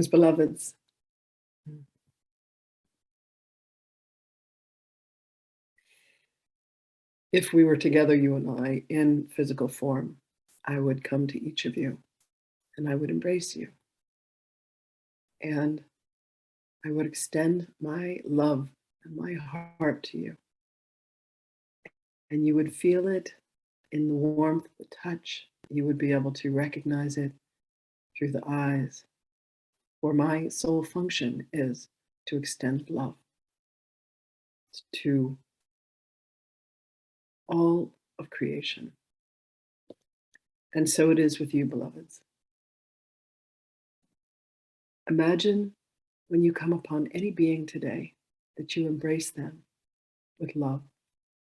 Beloveds, if we were together, you and I, in physical form, I would come to each of you and I would embrace you. And I would extend my love and my heart to you. And you would feel it in the warmth, the touch. You would be able to recognize it through the eyes. For my sole function is to extend love to all of creation. And so it is with you, beloveds. Imagine when you come upon any being today that you embrace them with love,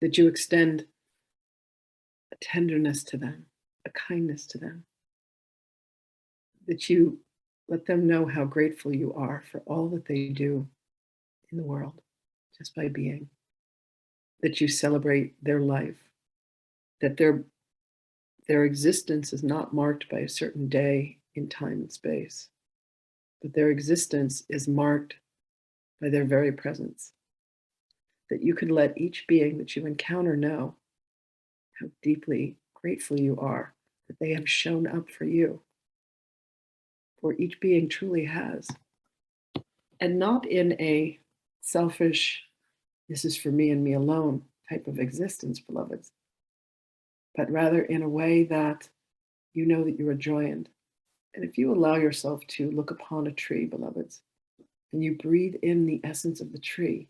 that you extend a tenderness to them, a kindness to them, that you let them know how grateful you are for all that they do in the world just by being, that you celebrate their life, that their existence is not marked by a certain day in time and space, but their existence is marked by their very presence, that you can let each being that you encounter know how deeply grateful you are that they have shown up for you. For each being truly has. And not in a selfish, this is for me and me alone type of existence, beloveds, but rather in a way that you know that you are joined. And if you allow yourself to look upon a tree, beloveds, and you breathe in the essence of the tree,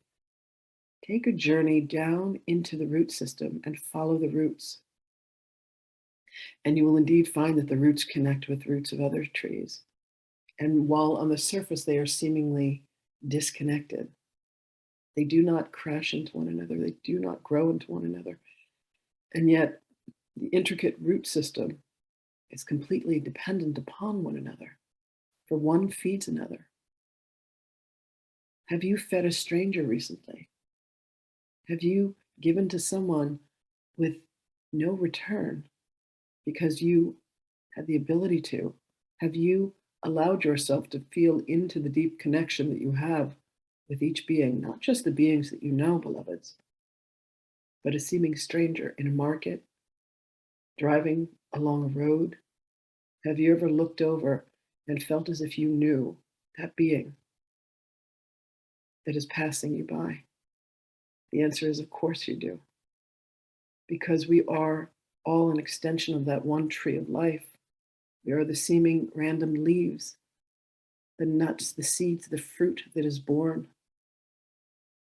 take a journey down into the root system and follow the roots. And you will indeed find that the roots connect with roots of other trees. And while on the surface they are seemingly disconnected, they do not crash into one another, they do not grow into one another. And yet, the intricate root system is completely dependent upon one another, for one feeds another. Have you fed a stranger recently? Have you given to someone with no return because you had the ability to? Have you allowed yourself to feel into the deep connection that you have with each being, not just the beings that you know, beloveds, but a seeming stranger in a market, driving along a road? Have you ever looked over and felt as if you knew that being that is passing you by? The answer is, of course you do, because we are all an extension of that one tree of life. We are the seeming random leaves, the nuts, the seeds, the fruit that is born.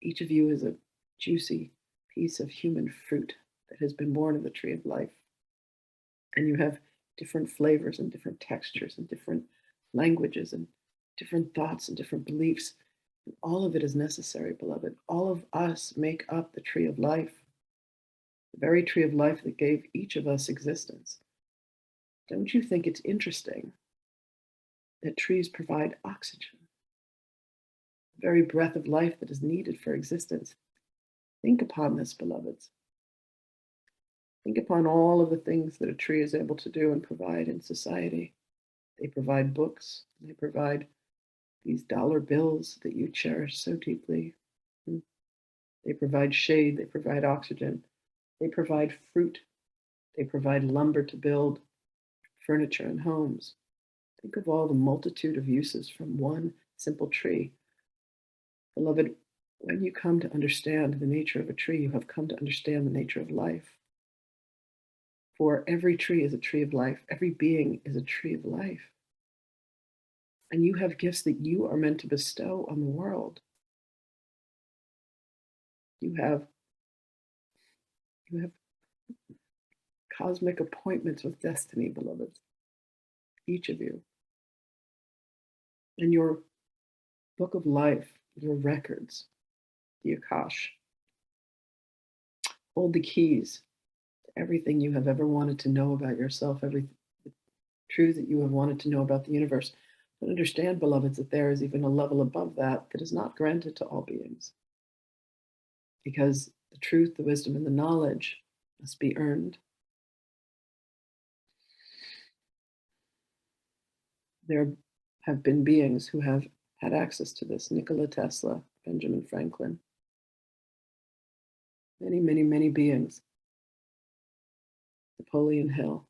Each of you is a juicy piece of human fruit that has been born of the tree of life. And you have different flavors and different textures and different languages and different thoughts and different beliefs. And all of it is necessary, beloved. All of us make up the tree of life, the very tree of life that gave each of us existence. Don't you think it's interesting that trees provide oxygen, the very breath of life that is needed for existence? Think upon this, beloveds. Think upon all of the things that a tree is able to do and provide in society. They provide books. They provide these dollar bills that you cherish so deeply. They provide shade. They provide oxygen. They provide fruit. They provide lumber to build furniture and homes. Think of all the multitude of uses from one simple tree. Beloved, when you come to understand the nature of a tree, you have come to understand the nature of life. For every tree is a tree of life. Every being is a tree of life. And you have gifts that you are meant to bestow on the world. You have cosmic appointments with destiny, beloveds, each of you. And your book of life, your records, the Akash, hold the keys to everything you have ever wanted to know about yourself, every truth that you have wanted to know about the universe. But understand, beloveds, that there is even a level above that that is not granted to all beings. Because the truth, the wisdom, and the knowledge must be earned. They're have been beings who have had access to this. Nikola Tesla, Benjamin Franklin, many, many, many beings. Napoleon Hill.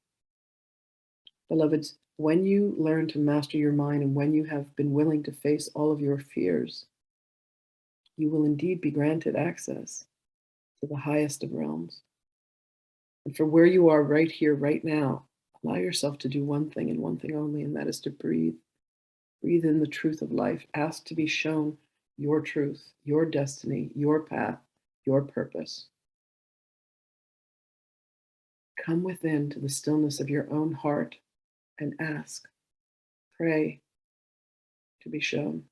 Beloveds, when you learn to master your mind and when you have been willing to face all of your fears, you will indeed be granted access to the highest of realms. And for where you are right here, right now, allow yourself to do one thing and one thing only, and that is to breathe. Breathe in the truth of life. Ask to be shown your truth, your destiny, your path, your purpose. Come within to the stillness of your own heart and ask. Pray to be shown.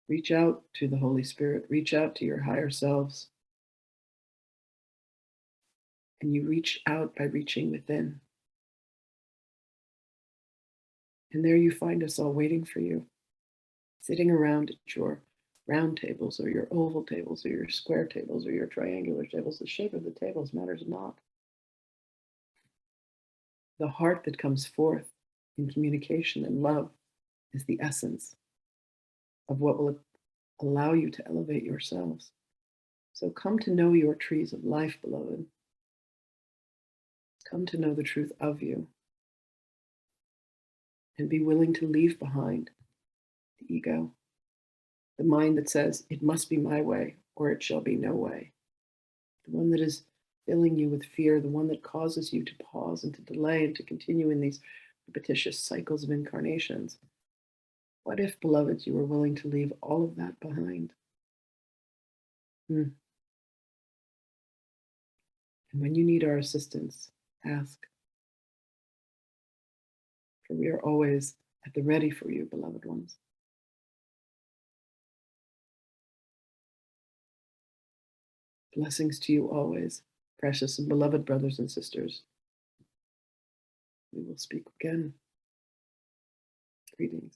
Reach out to the Holy Spirit. Reach out to your higher selves. And you reach out by reaching within. And there you find us all waiting for you, sitting around at your round tables or your oval tables or your square tables or your triangular tables. The shape of the tables matters not. The heart that comes forth in communication and love is the essence of what will allow you to elevate yourselves. So come to know your trees of life, beloved. Come to know the truth of you and be willing to leave behind the ego, the mind that says, it must be my way or it shall be no way, the one that is filling you with fear, the one that causes you to pause and to delay and to continue in these repetitious cycles of incarnations. What if, beloveds, you were willing to leave all of that behind? And when you need our assistance, ask. For we are always at the ready for you, beloved ones. Blessings to you always, precious and beloved brothers and sisters. We will speak again. Greetings.